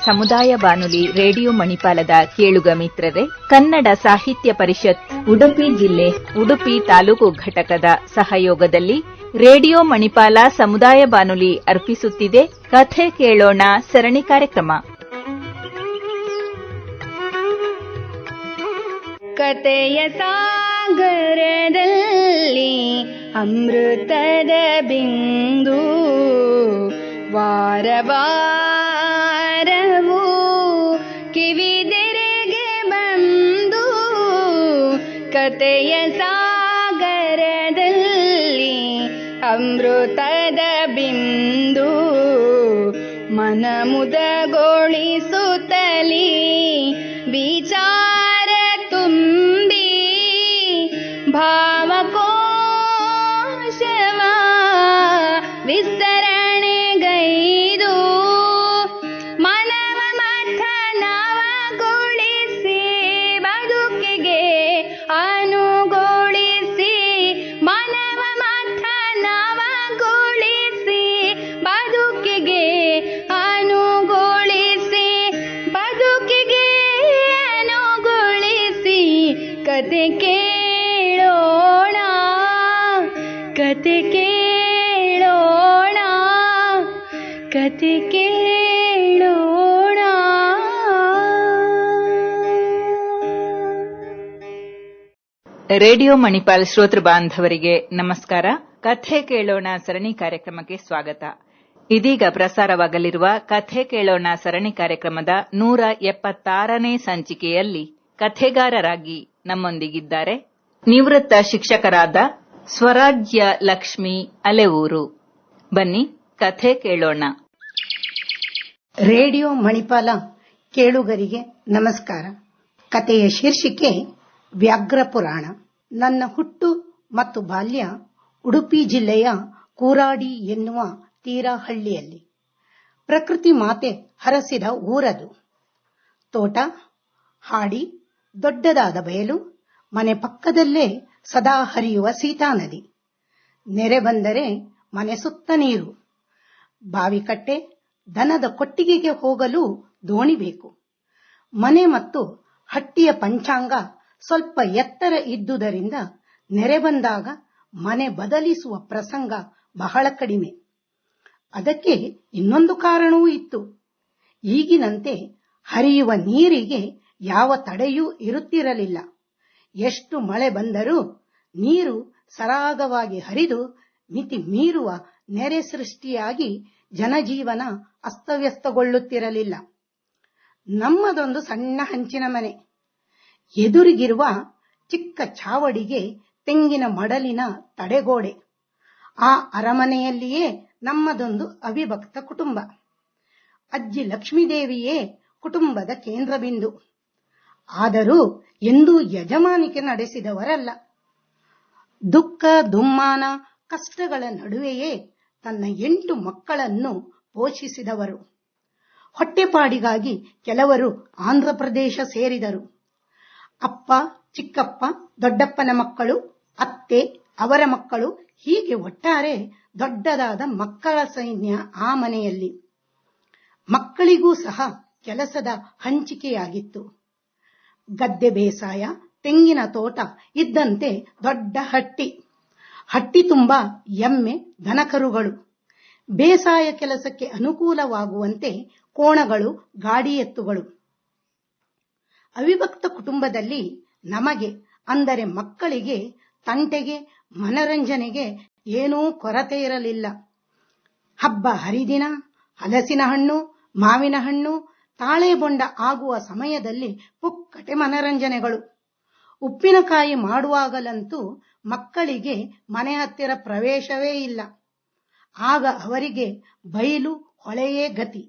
ಸಮುದಾಯ ಬಾನುಲಿ ರೇಡಿಯೋ ಮಣಿಪಾಲದ ಕೇಳುಗ ಮಿತ್ರರೇ, ಕನ್ನಡ ಸಾಹಿತ್ಯ ಪರಿಷತ್ ಉಡುಪಿ ಜಿಲ್ಲೆ ಉಡುಪಿ ತಾಲೂಕು ಘಟಕದ ಸಹಯೋಗದಲ್ಲಿ ರೇಡಿಯೋ ಮಣಿಪಾಲ ಸಮುದಾಯ ಬಾನುಲಿ ಅರ್ಪಿಸುತ್ತಿದೆ ಕಥೆ ಕೇಳೋಣ ಸರಣಿ ಕಾರ್ಯಕ್ರಮ. ಕಥೆಯ ಸಾಗರದಲ್ಲಿ ಅಮೃತದ ಬಿಂದು ವಾರವಾರವೂ ಕಿವಿದೆರೆಗೆ ಬಂದು ಕಥೆಯ ಸಾಗರದಲ್ಲಿ ಅಮೃತದ ಬಿಂದು ಮನ ಮುದಗೊಳಿಸುತ್ತಲೀ ವಿಚಾರ ತುಂಬಿ ಭಾವಕೋಶವ ವಿಸ್ತರಣೆಗೈದು ಮನವ ಮಥನವಗೊಳಿಸಿ ಬದುಕಿಗೆ ಅನುಗೊಳಿಸಿ ಮನವ ಮಥನವಗೊಳಿಸಿ ಬದುಕಿಗೆ ಅನುಗೊಳಿಸಿ ಬದುಕಿಗೆ ಅನುಗೊಳಿಸಿ ಕತೆ ಕೇಳೋಣ ಕತೆ ಕೇಳೋಣ ಕತೆ ಕೇಳೋಣ. ರೇಡಿಯೋ ಮಣಿಪಾಲ್ ಶ್ರೋತೃ ಬಾಂಧವರಿಗೆ ನಮಸ್ಕಾರ. ಕಥೆ ಕೇಳೋಣ ಸರಣಿ ಕಾರ್ಯಕ್ರಮಕ್ಕೆ ಸ್ವಾಗತ. ಇದೀಗ ಪ್ರಸಾರವಾಗಲಿರುವ ಕಥೆ ಕೇಳೋಣ ಸರಣಿ ಕಾರ್ಯಕ್ರಮದ 176ನೇ ಸಂಚಿಕೆಯಲ್ಲಿ ಕಥೆಗಾರರಾಗಿ ನಮ್ಮೊಂದಿಗಿದ್ದಾರೆ ನಿವೃತ್ತ ಶಿಕ್ಷಕರಾದ ಸ್ವರಾಜ್ಯ ಲಕ್ಷ್ಮಿ ಅಲೆವೂರು. ಬನ್ನಿ ಕಥೆ ಕೇಳೋಣ. ರೇಡಿಯೋ ಮಣಿಪಾಲ ಕೇಳುಗರಿಗೆ ನಮಸ್ಕಾರ. ಕಥೆಯ ಶೀರ್ಷಿಕೆ ವ್ಯಾಘ್ರ ಪುರಾಣ. ನನ್ನ ಹುಟ್ಟು ಮತ್ತು ಬಾಲ್ಯ ಉಡುಪಿ ಜಿಲ್ಲೆಯ ಕೂರಾಡಿ ಎನ್ನುವ ತೀರಾ ಹಳ್ಳಿಯಲ್ಲಿ. ಪ್ರಕೃತಿ ಮಾತೆ ಹರಸಿದ ಊರದು. ತೋಟ, ಹಾಡಿ, ದೊಡ್ಡದಾದ ಬಯಲು, ಮನೆ ಪಕ್ಕದಲ್ಲೇ ಸದಾ ಹರಿಯುವ ಸೀತಾ ನದಿ. ನೆರೆ ಬಂದರೆ ಮನೆ ಸುತ್ತ ನೀರು. ಬಾವಿಕಟ್ಟೆ, ದನದ ಕೊಟ್ಟಿಗೆಗೆ ಹೋಗಲು ದೋಣಿ ಬೇಕು. ಮನೆ ಮತ್ತು ಹಟ್ಟಿಯ ಪಂಚಾಂಗ ಸ್ವಲ್ಪ ಎತ್ತರ ಇದ್ದುದರಿಂದ ನೆರೆ ಬಂದಾಗ ಮನೆ ಬದಲಿಸುವ ಪ್ರಸಂಗ ಬಹಳ ಕಡಿಮೆ. ಅದಕ್ಕೆ ಇನ್ನೊಂದು ಕಾರಣವೂ ಇತ್ತು. ಈಗಿನಂತೆ ಹರಿಯುವ ನೀರಿಗೆ ಯಾವ ತಡೆಯೂ ಇರುತ್ತಿರಲಿಲ್ಲ. ಎಷ್ಟು ಮಳೆ ಬಂದರೂ ನೀರು ಸರಾಗವಾಗಿ ಹರಿದು ಮಿತಿ ಮೀರುವ ನೆರೆ ಸೃಷ್ಟಿಯಾಗಿ ಜನಜೀವನ ಅಸ್ತವ್ಯಸ್ತಗೊಳ್ಳುತ್ತಿರಲಿಲ್ಲ. ನಮ್ಮದೊಂದು ಸಣ್ಣ ಹಂಚಿನ ಮನೆ. ಎದುರಿಗಿರುವ ಚಿಕ್ಕ ಚಾವಡಿಗೆ ತೆಂಗಿನ ಮಡಲಿನ ತಡೆಗೋಡೆ. ಆ ಅರಮನೆಯಲ್ಲಿಯೇ ನಮ್ಮದೊಂದು ಅವಿಭಕ್ತ ಕುಟುಂಬ. ಅಜ್ಜಿ ಲಕ್ಷ್ಮೀದೇವಿಯೇ ಕುಟುಂಬದ ಕೇಂದ್ರ ಬಿಂದು. ಆದರೂ ಎಂದೂ ಯಜಮಾನಿಕೆ ನಡೆಸಿದವರಲ್ಲ. ದುಃಖ ದುಮ್ಮಾನ ಕಷ್ಟಗಳ ನಡುವೆಯೇ ತನ್ನ 8 ಮಕ್ಕಳನ್ನು ಪೋಷಿಸಿದವರು. ಹೊಟ್ಟೆಪಾಡಿಗಾಗಿ ಕೆಲವರು ಆಂಧ್ರಪ್ರದೇಶ ಸೇರಿದರು. ಅಪ್ಪ, ಚಿಕ್ಕಪ್ಪ, ದೊಡ್ಡಪ್ಪನ ಮಕ್ಕಳು, ಅತ್ತೆ, ಅವರ ಮಕ್ಕಳು, ಹೀಗೆ ಒಟ್ಟಾರೆ ದೊಡ್ಡದಾದ ಮಕ್ಕಳ ಸೈನ್ಯ ಆ ಮನೆಯಲ್ಲಿ. ಮಕ್ಕಳಿಗೂ ಸಹ ಕೆಲಸದ ಹಂಚಿಕೆಯಾಗಿತ್ತು. ಗದ್ದೆ ಬೇಸಾಯ, ತೆಂಗಿನ ತೋಟ ಇದ್ದಂತೆ ದೊಡ್ಡ ಹಟ್ಟಿ. ಹಟ್ಟಿ ತುಂಬಾ ಎಮ್ಮೆ, ದನಕರುಗಳು. ಬೇಸಾಯ ಕೆಲಸಕ್ಕೆ ಅನುಕೂಲವಾಗುವಂತೆ ಕೋಣಗಳು, ಗಾಡಿ ಎತ್ತುಗಳು. ಅವಿಭಕ್ತ ಕುಟುಂಬದಲ್ಲಿ ನಮಗೆ, ಅಂದರೆ ಮಕ್ಕಳಿಗೆ, ತಂಟೆಗೆ, ಮನರಂಜನೆಗೆ ಏನೂ ಕೊರತೆ ಇರಲಿಲ್ಲ. ಹಬ್ಬ ಹರಿದಿನ, ಹಲಸಿನ ಹಣ್ಣು, ಮಾವಿನ ಹಣ್ಣು, ತಾಳೆ ಬೊಂಡ ಆಗುವ ಸಮಯದಲ್ಲಿ ಪುಕ್ಕಟೆ ಮನರಂಜನೆಗಳು. ಉಪ್ಪಿನಕಾಯಿ ಮಾಡುವಾಗಲಂತೂ ಮಕ್ಕಳಿಗೆ ಮನೆ ಹತ್ತಿರ ಪ್ರವೇಶವೇ ಇಲ್ಲ. ಆಗ ಅವರಿಗೆ ಬಯಲು, ಹೊಳೆಯೇ ಗತಿ.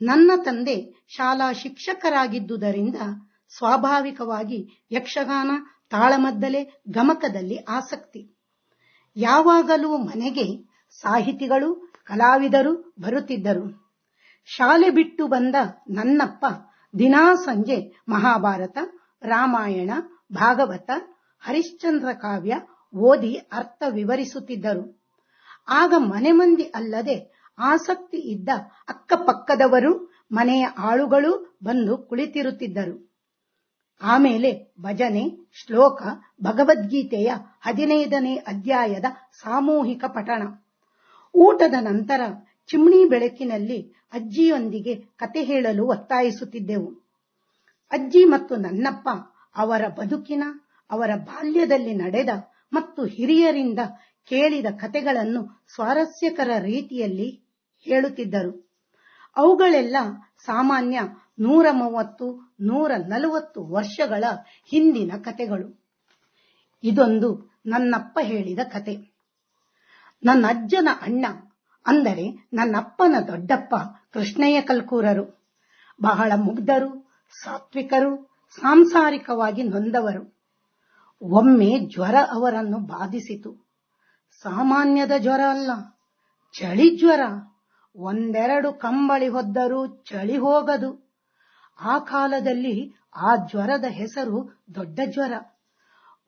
ನನ್ನ ತಂದೆ ಶಾಲಾ ಶಿಕ್ಷಕರಾಗಿದ್ದುದರಿಂದ ಸ್ವಾಭಾವಿಕವಾಗಿ ಯಕ್ಷಗಾನ, ತಾಳಮದ್ದಲೆ, ಗಮಕದಲ್ಲಿ ಆಸಕ್ತಿ. ಯಾವಾಗಲೂ ಮನೆಗೆ ಸಾಹಿತಿಗಳು, ಕಲಾವಿದರು ಬರುತ್ತಿದ್ದರು. ಶಾಲೆ ಬಿಟ್ಟು ಬಂದ ನನ್ನಪ್ಪ ದಿನಾ ಸಂಜೆ ಮಹಾಭಾರತ, ರಾಮಾಯಣ, ಭಾಗವತ, ಹರಿಶ್ಚಂದ್ರ ಕಾವ್ಯ ಓದಿ ಅರ್ಥ ವಿವರಿಸುತ್ತಿದ್ದರು. ಆಗ ಮನೆ ಮಂದಿ ಅಲ್ಲದೆ ಆಸಕ್ತಿ ಇದ್ದ ಅಕ್ಕಪಕ್ಕದವರು ಮನೆಯ ಆಳುಗಳು ಬಂದು ಕುಳಿತಿರುತ್ತಿದ್ದರು. ಆಮೇಲೆ ಭಜನೆ, ಶ್ಲೋಕ, ಭಗವದ್ಗೀತೆಯ 15ನೇ ಅಧ್ಯಾಯದ ಸಾಮೂಹಿಕ ಪಠಣ. ಊಟದ ನಂತರ ಚಿಮ್ನಿ ಬೆಳಕಿನಲ್ಲಿ ಅಜ್ಜಿಯೊಂದಿಗೆ ಕತೆ ಹೇಳಲು ಒತ್ತಾಯಿಸುತ್ತಿದ್ದೆವು. ಅಜ್ಜಿ ಮತ್ತು ನನ್ನಪ್ಪ ಅವರ ಬದುಕಿನ, ಅವರ ಬಾಲ್ಯದಲ್ಲಿ ನಡೆದ ಮತ್ತು ಹಿರಿಯರಿಂದ ಕೇಳಿದ ಕತೆಗಳನ್ನು ಸ್ವಾರಸ್ಯಕರ ರೀತಿಯಲ್ಲಿ ಹೇಳುತ್ತಿದ್ದರು. ಅವುಗಳೆಲ್ಲ ಸಾಮಾನ್ಯ 130, 140 ವರ್ಷಗಳ ಹಿಂದಿನ ಕತೆಗಳು. ಇದೊಂದು ನನ್ನಪ್ಪ ಹೇಳಿದ ಕತೆ. ನನ್ನ ಅಜ್ಜನ ಅಣ್ಣ, ಅಂದರೆ ನನ್ನಪ್ಪನ ದೊಡ್ಡಪ್ಪ ಕೃಷ್ಣಯ್ಯ ಕಲ್ಕೂರರು ಬಹಳ ಮುಗ್ಧರು, ಸಾತ್ವಿಕರು, ಸಾಂಸಾರಿಕವಾಗಿ ನೊಂದವರು. ಒಮ್ಮೆ ಜ್ವರ ಅವರನ್ನು ಬಾಧಿಸಿತು. ಸಾಮಾನ್ಯದ ಜ್ವರ ಅಲ್ಲ, ಚಳಿ ಜ್ವರ. ಒಂದೆರಡು ಕಂಬಳಿ ಹೊದ್ದರೂ ಚಳಿ ಹೋಗದು. ಆ ಕಾಲದಲ್ಲಿ ಆ ಜ್ವರದ ಹೆಸರು ದೊಡ್ಡ ಜ್ವರ.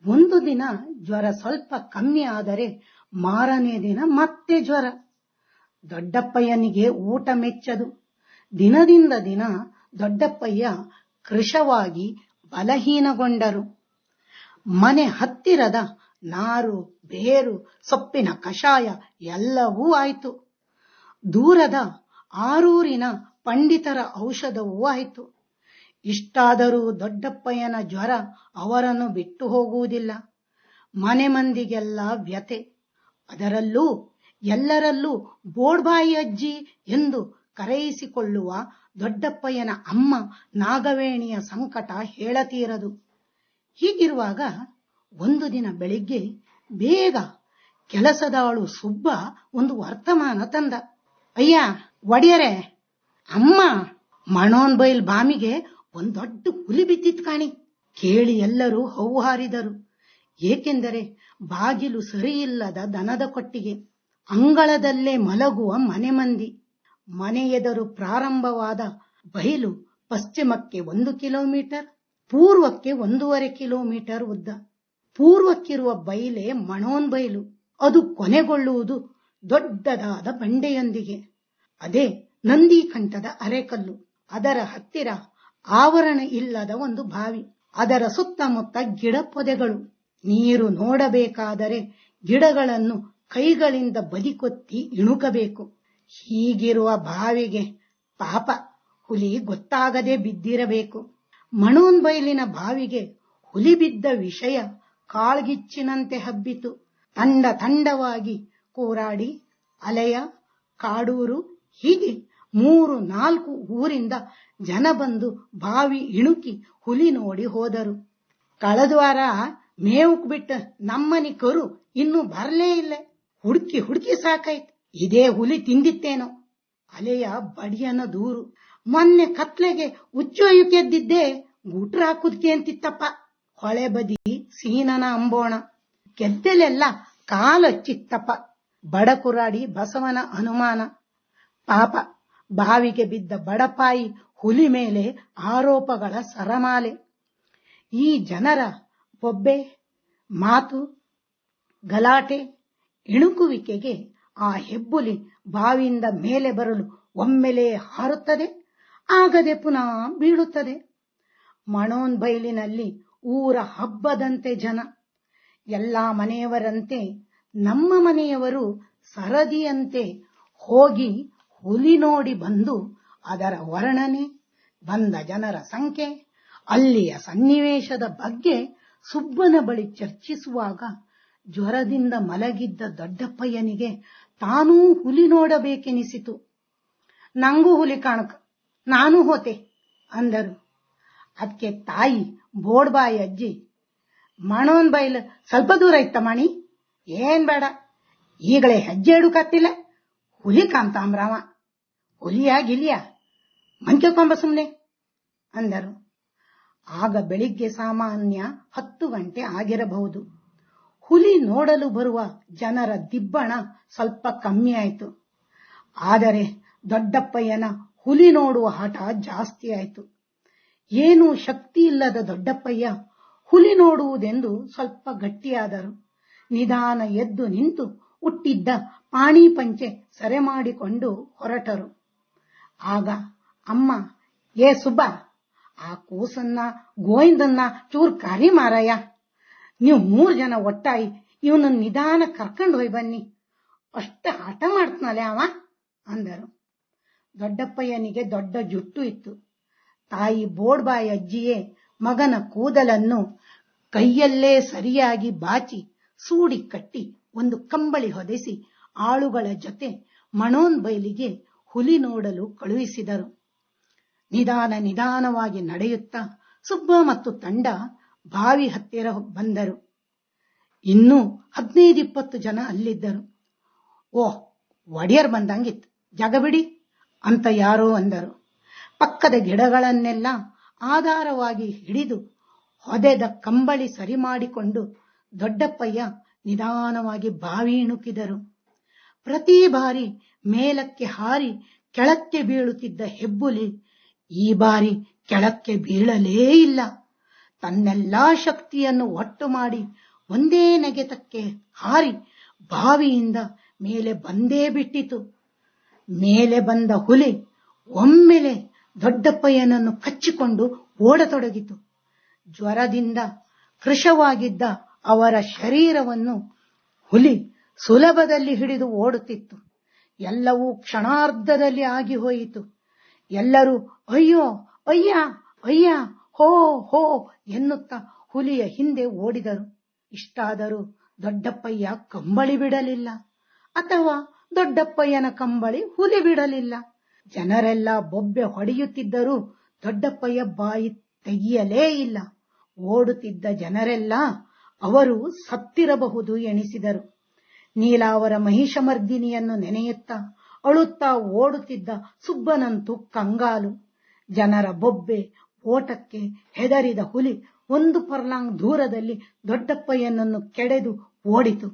ಒಂದು ದಿನ ಜ್ವರ ಸ್ವಲ್ಪ ಕಮ್ಮಿ ಆದರೆ ಮಾರನೇ ದಿನ ಮತ್ತೆ ಜ್ವರ. ದೊಡ್ಡಪ್ಪಯ್ಯನಿಗೆ ಊಟ ಮೆಚ್ಚದು. ದಿನದಿಂದ ದಿನ ದೊಡ್ಡಪ್ಪಯ್ಯ ಕೃಶವಾಗಿ ಬಲಹೀನಗೊಂಡರು. ಮನೆ ಹತ್ತಿರದ ನಾರು, ಬೇರು, ಸೊಪ್ಪಿನ ಕಷಾಯ ಎಲ್ಲವೂ ಆಯಿತು. ದೂರದ ಆರೂರಿನ ಪಂಡಿತರ ಔಷಧವೂ ಆಯಿತು. ಇಷ್ಟಾದರೂ ದೊಡ್ಡಪ್ಪಯ್ಯನ ಜ್ವರ ಅವರನ್ನು ಬಿಟ್ಟು ಹೋಗುವುದಿಲ್ಲ. ಮನೆ ಮಂದಿಗೆಲ್ಲ ವ್ಯತೆ. ಅದರಲ್ಲೂ ಎಲ್ಲರಲ್ಲೂ ಬೋಡ್ಬಾಯಿ ಅಜ್ಜಿ ಎಂದು ಕರೆಯಿಸಿಕೊಳ್ಳುವ ದೊಡ್ಡಪ್ಪಯ್ಯನ ಅಮ್ಮ ನಾಗವೇಣಿಯ ಸಂಕಟ ಹೇಳತೀರದು. ಹೀಗಿರುವಾಗ ಒಂದು ದಿನ ಬೆಳಿಗ್ಗೆ ಬೇಗ ಕೆಲಸದಾಳು ಸುಬ್ಬ ಒಂದು ವರ್ತಮಾನ ತಂದ. ಅಯ್ಯ ಒಡೆಯರೆ, ಅಮ್ಮ ಮಣೋನ್ ಬೈಲ್ ಬಾಮಿಗೆ ಒಂದ್ ದೊಡ್ಡ ಹುಲಿ ಬಿದ್ದಿತ್ ಕಾಣಿ. ಕೇಳಿ ಎಲ್ಲರೂ ಹೌಹಾರಿದರು. ಏಕೆಂದರೆ ಬಾಗಿಲು ಸರಿಯಿಲ್ಲದ ದನದ ಕೊಟ್ಟಿಗೆ, ಅಂಗಳದಲ್ಲೇ ಮಲಗುವ ಮನೆ ಮಂದಿ. ಮನೆ ಎದುರು ಪ್ರಾರಂಭವಾದ ಬೈಲು ಪಶ್ಚಿಮಕ್ಕೆ 1 ಕಿಲೋಮೀಟರ್, ಪೂರ್ವಕ್ಕೆ 1.5 ಕಿಲೋಮೀಟರ್ ಉದ್ದ. ಪೂರ್ವಕ್ಕಿರುವ ಬೈಲೆ ಮಣೋನ್ ಬೈಲು. ಅದು ಕೊನೆಗೊಳ್ಳುವುದು ದೊಡ್ಡದಾದ ಬಂಡೆಯೊಂದಿಗೆ. ಅದೇ ನಂದಿಕಂಠದ ಅರೆಕಲ್ಲು. ಅದರ ಹತ್ತಿರ ಆವರಣ ಇಲ್ಲದ ಒಂದು ಬಾವಿ. ಅದರ ಸುತ್ತಮುತ್ತ ಗಿಡ ಪೊದೆಗಳು. ನೀರು ನೋಡಬೇಕಾದರೆ ಗಿಡಗಳನ್ನು ಕೈಗಳಿಂದ ಬದಿಕೊತ್ತಿ ಇಣುಕಬೇಕು. ಹೀಗಿರುವ ಬಾವಿಗೆ ಪಾಪ ಹುಲಿ ಗೊತ್ತಾಗದೆ ಬಿದ್ದಿರಬೇಕು. ಮಣೋನ್ ಬೈಲಿನ ಬಾವಿಗೆ ಹುಲಿ ಬಿದ್ದ ವಿಷಯ ಕಾಳ್ಗಿಚ್ಚಿನಂತೆ ಹಬ್ಬಿತು. ತಂಡ ತಂಡವಾಗಿ ಕೂರಾಡಿ, ಅಲೆಯ, ಕಾಡೂರು ಹೀಗೆ 3-4 ಊರಿಂದ ಜನ ಬಂದು ಬಾವಿ ಇಣುಕಿ ಹುಲಿ ನೋಡಿ ಹೋದರು. ಕಳೆದ ವಾರ ಮೇವುಕ್ ಬಿಟ್ಟ ನಮ್ಮನಿ ಕರು ಇನ್ನೂ ಬರಲೇ ಇಲ್ಲ. ಹುಡುಕಿ ಹುಡುಕಿ ಸಾಕಾಯ್ತು. ಇದೇ ಹುಲಿ ತಿಂದಿತ್ತೇನೋ. ಅಲೆಯ ಬಡಿಯನ ದೂರು. ಮೊನ್ನೆ ಕತ್ಲೆಗೆ ಉಚ್ಚೊಯ್ಯುಕೆದ್ದಿದ್ದೆ ಗುಟ್ರ ಹಾಕುದ್ಕೆ ಅಂತಿತ್ತಪ್ಪ. ಹೊಳೆ ಬದಿ ಸೀನನ ಅಂಬೋಣ. ಗೆದ್ದೆಲೆಲ್ಲ ಕಾಲಚ್ಚಿತ್ತಪ್ಪ. ಬಡಕುರಾಡಿ ಬಸವನ ಅನುಮಾನ. ಪಾಪ ಬಾವಿಗೆ ಬಿದ್ದ ಬಡಪಾಯಿ ಹುಲಿ ಮೇಲೆ ಆರೋಪಗಳ ಸರಮಾಲೆ. ಈ ಜನರ ಬೊಬ್ಬೆ, ಮಾತು, ಗಲಾಟೆ, ಇಣುಕುವಿಕೆಗೆ ಆ ಹೆಬ್ಬುಲಿ ಬಾವಿಯಿಂದ ಮೇಲೆ ಬರಲು ಒಮ್ಮೆಲೇ ಹಾರುತ್ತದೆ, ಆಗದೆ ಪುನಃ ಬೀಳುತ್ತದೆ. ಮಣೋನ್ ಬೈಲಿನಲ್ಲಿ ಊರ ಹಬ್ಬದಂತೆ ಜನ. ಎಲ್ಲಾ ಮನೆಯವರಂತೆ ನಮ್ಮ ಮನೆಯವರು ಸರದಿಯಂತೆ ಹೋಗಿ ಹುಲಿ ನೋಡಿ ಬಂದು ಅದರ ವರ್ಣನೆ, ಬಂದ ಜನರ ಸಂಖ್ಯೆ, ಅಲ್ಲಿಯ ಸನ್ನಿವೇಶದ ಬಗ್ಗೆ ಸುಬ್ಬನ ಬಳಿ ಚರ್ಚಿಸುವಾಗ ಜ್ವರದಿಂದ ಮಲಗಿದ್ದ ದೊಡ್ಡಪ್ಪಯ್ಯನಿಗೆ ತಾನೂ ಹುಲಿ ನೋಡಬೇಕೆನಿಸಿತು. ನಂಗೂ ಹುಲಿ ಕಾಣಕ, ನಾನು ಹೋತೆ ಅಂದರು. ಅದಕ್ಕೆ ತಾಯಿ ಬೋಡ್ಬಾಯಿ ಅಜ್ಜಿ, ಮಣೋನ್ ಬೈಲ್ ಸ್ವಲ್ಪ ದೂರ ಇತ್ತ ಮಣಿ, ಏನ್ ಬೇಡ, ಈಗಲೇ ಹೆಜ್ಜೆ ಇಡುಕತ್ತಿಲ್ಲ, ಹುಲಿ ಕಾಂತಾಮ್ರಾವ, ಹುಲಿಯ ಗಿಲಿಯ ಮಂಕ್ಯಕೊಂಬ ಸುಮ್ನೆ ಅಂದರು. ಆಗ ಬೆಳಿಗ್ಗೆ ಸಾಮಾನ್ಯ 10 ಗಂಟೆ ಆಗಿರಬಹುದು. ಹುಲಿ ನೋಡಲು ಬರುವ ಜನರ ದಿಬ್ಬಣ ಸ್ವಲ್ಪ ಕಮ್ಮಿ ಆಯಿತು. ಆದರೆ ದೊಡ್ಡಪ್ಪಯ್ಯನ ಹುಲಿ ನೋಡುವ ಹಠ ಜಾಸ್ತಿ ಆಯಿತು. ಏನೂ ಶಕ್ತಿ ಇಲ್ಲದ ದೊಡ್ಡಪ್ಪಯ್ಯ ಹುಲಿ ನೋಡುವುದೆಂದು ಸ್ವಲ್ಪ ಗಟ್ಟಿಯಾದರು. ನಿಧಾನ ಎದ್ದು ನಿಂತು ಹುಟ್ಟಿದ್ದ ಪಾಣಿ ಪಂಚೆ ಸರೆ ಮಾಡಿಕೊಂಡು ಹೊರಟರು. ಆಗ ಅಮ್ಮ, ಏ ಸುಬ್ಬ, ಆ ಕೂಸನ್ನ ಗೋವಿಂದನ್ನ ಚೂರ್ ಕರಿ ಮಾರಾಯ. ನೀವು 3 ಜನ ಒಟ್ಟಾಗಿ ಇವನ ನಿಧಾನ ಕರ್ಕೊಂಡು ಹೋಯ್ ಬನ್ನಿ, ಅಷ್ಟ ಹಠ ಮಾಡ್ತಾನಲೆ ಅವ ಅಂದರು. ದೊಡ್ಡಪ್ಪಯ್ಯನಿಗೆ ದೊಡ್ಡ ಜುಟ್ಟು ಇತ್ತು. ತಾಯಿ ಬೋಡ್ಬಾಯಿ ಅಜ್ಜಿಯೇ ಮಗನ ಕೂದಲನ್ನು ಕೈಯಲ್ಲೇ ಸರಿಯಾಗಿ ಬಾಚಿ ಸೂಡಿ ಕಟ್ಟಿ ಒಂದು ಕಂಬಳಿ ಹೊದೆಸಿ ಆಳುಗಳ ಜೊತೆ ಮಣೋನ್ ಬೈಲಿಗೆ ಹುಲಿ ನೋಡಲು ಕಳುಹಿಸಿದರು. ನಿಧಾನವಾಗಿ ನಡೆಯುತ್ತಾ ಸುಬ್ಬ ಮತ್ತು ತಂಡ ಬಾವಿ ಹತ್ತಿರ ಬಂದರು. ಇನ್ನೂ 15-20 ಜನ ಅಲ್ಲಿದ್ದರು. ಓಹ್, ಒಡೆಯರ್ ಬಂದಂಗಿತ್ತು, ಜಾಗ ಬಿಡಿ ಅಂತ ಯಾರೋ ಅಂದರು. ಪಕ್ಕದ ಗಿಡಗಳನ್ನೆಲ್ಲ ಆಧಾರವಾಗಿ ಹಿಡಿದು ಹೊದೆದ ಕಂಬಳಿ ಸರಿ ಮಾಡಿಕೊಂಡು ದೊಡ್ಡಪ್ಪಯ್ಯ ನಿಧಾನವಾಗಿ ಬಾವಿ ಇಣುಕಿದರು. ಪ್ರತಿ ಬಾರಿ ಮೇಲಕ್ಕೆ ಹಾರಿ ಕೆಳಕ್ಕೆ ಬೀಳುತ್ತಿದ್ದ ಹೆಬ್ಬುಲಿ ಈ ಬಾರಿ ಕೆಳಕ್ಕೆ ಬೀಳಲೇ ಇಲ್ಲ. ತನ್ನೆಲ್ಲಾ ಶಕ್ತಿಯನ್ನು ಒಟ್ಟು ಮಾಡಿ ಒಂದೇ ನೆಗೆತಕ್ಕೆ ಹಾರಿ ಬಾವಿಯಿಂದ ಮೇಲೆ ಬಂದೇ ಬಿಟ್ಟಿತು. ಮೇಲೆ ಬಂದ ಹುಲಿ ಒಮ್ಮೆಲೆ ದೊಡ್ಡಪ್ಪಯ್ಯನನ್ನು ಕಚ್ಚಿಕೊಂಡು ಓಡತೊಡಗಿತು. ಜ್ವರದಿಂದ ಕೃಶವಾಗಿದ್ದ ಅವರ ಶರೀರವನ್ನು ಹುಲಿ ಸುಲಭದಲ್ಲಿ ಹಿಡಿದು ಓಡುತ್ತಿತ್ತು. ಎಲ್ಲವೂ ಕ್ಷಣಾರ್ಧದಲ್ಲಿ ಆಗಿ ಹೋಯಿತು. ಎಲ್ಲರೂ ಅಯ್ಯೋ ಅಯ್ಯ ಅಯ್ಯ ಹೋ ಹೋ ಎನ್ನುತ್ತಾ ಹುಲಿಯ ಹಿಂದೆ ಓಡಿದರು. ಇಷ್ಟಾದರೂ ದೊಡ್ಡಪ್ಪಯ್ಯ ಕಂಬಳಿ ಬಿಡಲಿಲ್ಲ, ಅಥವಾ ದೊಡ್ಡಪ್ಪಯ್ಯನ ಕಂಬಳಿ ಹುಲಿ ಬಿಡಲಿಲ್ಲ. ಜನರೆಲ್ಲ ಬೊಬ್ಬೆ ಹೊಡೆಯುತ್ತಿದ್ದರೂ ದೊಡ್ಡಪ್ಪಯ್ಯ ಬಾಯಿ ತೆಗೆಯಲೇ ಇಲ್ಲ. ಓಡುತ್ತಿದ್ದ ಜನರೆಲ್ಲ ಅವರು ಸತ್ತಿರಬಹುದು ಎಣಿಸಿದರು. ನೀಲಾವರ ಮಹಿಷಮರ್ದಿನಿಯನ್ನು ನೆನೆಯುತ್ತಾ ಅಳುತ್ತಾ ಓಡುತ್ತಿದ್ದ ಸುಬ್ಬನಂತೂ ಕಂಗಾಲು. ಜನರ ಬೊಬ್ಬೆ ಓಟಕ್ಕೆ ಹೆದರಿದ ಹುಲಿ 1 ಫರ್ಲಾಂಗ್ ದೂರದಲ್ಲಿ ದೊಡ್ಡಪ್ಪಯ್ಯನನ್ನು ಕೆಡೆದು ಓಡಿತು.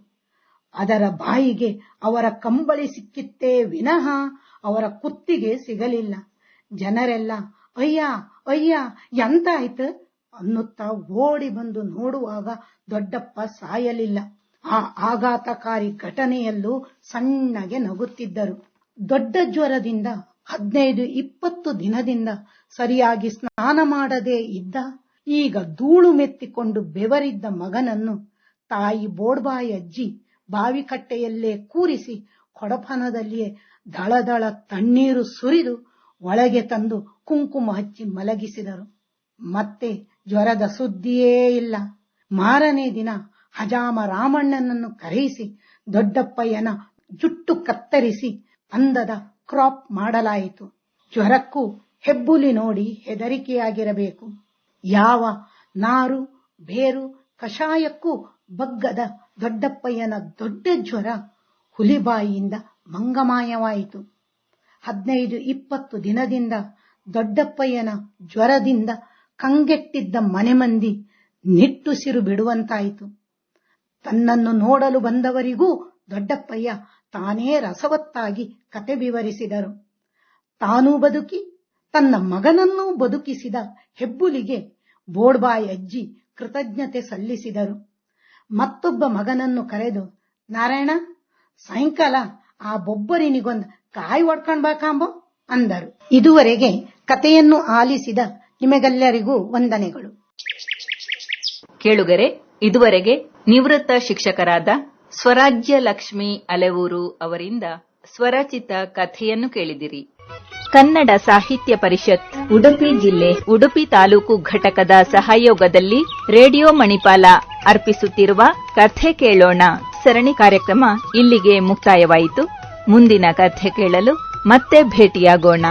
ಅದರ ಬಾಯಿಗೆ ಅವರ ಕಂಬಳಿ ಸಿಕ್ಕಿತ್ತೇ ವಿನಃ ಅವರ ಕುತ್ತಿಗೆ ಸಿಗಲಿಲ್ಲ. ಜನರೆಲ್ಲ ಅಯ್ಯ ಅಯ್ಯ ಎಂತಾಯ್ತು ಅನ್ನುತ್ತಾ ಓಡಿ ಬಂದು ನೋಡುವಾಗ ದೊಡ್ಡಪ್ಪ ಸಾಯಲಿಲ್ಲ. ಆ ಆಘಾತಕಾರಿ ಘಟನೆಯಲ್ಲೂ ಸಣ್ಣಗೆ ನಗುತ್ತಿದ್ದರು. ದೊಡ್ಡ ಜ್ವರದಿಂದ 15-20 ದಿನದಿಂದ ಸರಿಯಾಗಿ ಸ್ನಾನ ಮಾಡದೇ ಇದ್ದ, ಈಗ ಧೂಳು ಮೆತ್ತಿಕೊಂಡು ಬೆವರಿದ್ದ ಮಗನನ್ನು ತಾಯಿ ಬೋಡ್ಬಾಯಿ ಅಜ್ಜಿ ಬಾವಿಕಟ್ಟೆಯಲ್ಲೇ ಕೂರಿಸಿ ಕೊಡಪನದಲ್ಲಿಯೇ ದಳದಳ ತಣ್ಣೀರು ಸುರಿದು ಒಳಗೆ ತಂದು ಕುಂಕುಮ ಹಚ್ಚಿ ಮಲಗಿಸಿದರು. ಮತ್ತೆ ಜ್ವರದ ಸುದ್ದಿಯೇ ಇಲ್ಲ. ಮಾರನೇ ದಿನ ಹಜಾಮ ರಾಮಣ್ಣನನ್ನು ಕರೆಯಿಸಿ ದೊಡ್ಡಪ್ಪಯ್ಯನ ಜುಟ್ಟು ಕತ್ತರಿಸಿ ಅಂದದ ಕ್ರಾಪ್ ಮಾಡಲಾಯಿತು. ಜ್ವರಕ್ಕೂ ಹೆಬ್ಬುಲಿ ನೋಡಿ ಹೆದರಿಕೆಯಾಗಿರಬೇಕು. ಯಾವ ನಾರು ಬೇರು ಕಷಾಯಕ್ಕೂ ಬಗ್ಗದ ದೊಡ್ಡಪ್ಪಯ್ಯನ ದೊಡ್ಡ ಜ್ವರ ಹುಲಿಬಾಯಿಯಿಂದ ಮಂಗಮಾಯವಾಯಿತು. 15-20 ದಿನದಿಂದ ದೊಡ್ಡಪ್ಪಯ್ಯನ ಜ್ವರದಿಂದ ಕಂಗೆಟ್ಟಿದ್ದ ಮನೆ ಮಂದಿ ನಿಟ್ಟುಸಿರು ಬಿಡುವಂತಾಯಿತು. ತನ್ನನ್ನು ನೋಡಲು ಬಂದವರಿಗೂ ದೊಡ್ಡಪ್ಪಯ್ಯ ತಾನೇ ರಸವತ್ತಾಗಿ ಕತೆ ವಿವರಿಸಿದರು. ತಾನೂ ಬದುಕಿ ತನ್ನ ಮಗನನ್ನೂ ಬದುಕಿಸಿದ ಹೆಬ್ಬುಲಿಗೆ ಬೋಡ್ಬಾಯಿ ಅಜ್ಜಿ ಕೃತಜ್ಞತೆ ಸಲ್ಲಿಸಿದರು. ಮತ್ತೊಬ್ಬ ಮಗನನ್ನು ಕರೆದು, ನಾರಾಯಣ, ಸಾಯಂಕಾಲ ಆ ಬೊಬ್ಬರಿನಿಗೊಂದು ಕಾಯಿ ಒಡ್ಕೊಂಡ್ ಬಾಕಾಂಬೋ ಅಂದರು. ಇದುವರೆಗೆ ಕಥೆಯನ್ನು ಆಲಿಸಿದ ನಿಮಗೆಲ್ಲರಿಗೂ ವಂದನೆಗಳು. ಕೇಳುಗರೆ, ಇದುವರೆಗೆ ನಿವೃತ್ತ ಶಿಕ್ಷಕರಾದ ಸ್ವರಾಜ್ಯ ಲಕ್ಷ್ಮಿ ಅಲೆವೂರು ಅವರಿಂದ ಸ್ವರಚಿತ ಕಥೆಯನ್ನು ಕೇಳಿದಿರಿ. ಕನ್ನಡ ಸಾಹಿತ್ಯ ಪರಿಷತ್ ಉಡುಪಿ ಜಿಲ್ಲೆ ಉಡುಪಿ ತಾಲೂಕು ಘಟಕದ ಸಹಯೋಗದಲ್ಲಿ ರೇಡಿಯೋ ಮಣಿಪಾಲ ಅರ್ಪಿಸುತ್ತಿರುವ ಕಥೆ ಕೇಳೋಣ ಸರಣಿ ಕಾರ್ಯಕ್ರಮ ಇಲ್ಲಿಗೆ ಮುಕ್ತಾಯವಾಯಿತು. ಮುಂದಿನ ಕಥೆ ಕೇಳಲು ಮತ್ತೆ ಭೇಟಿಯಾಗೋಣ.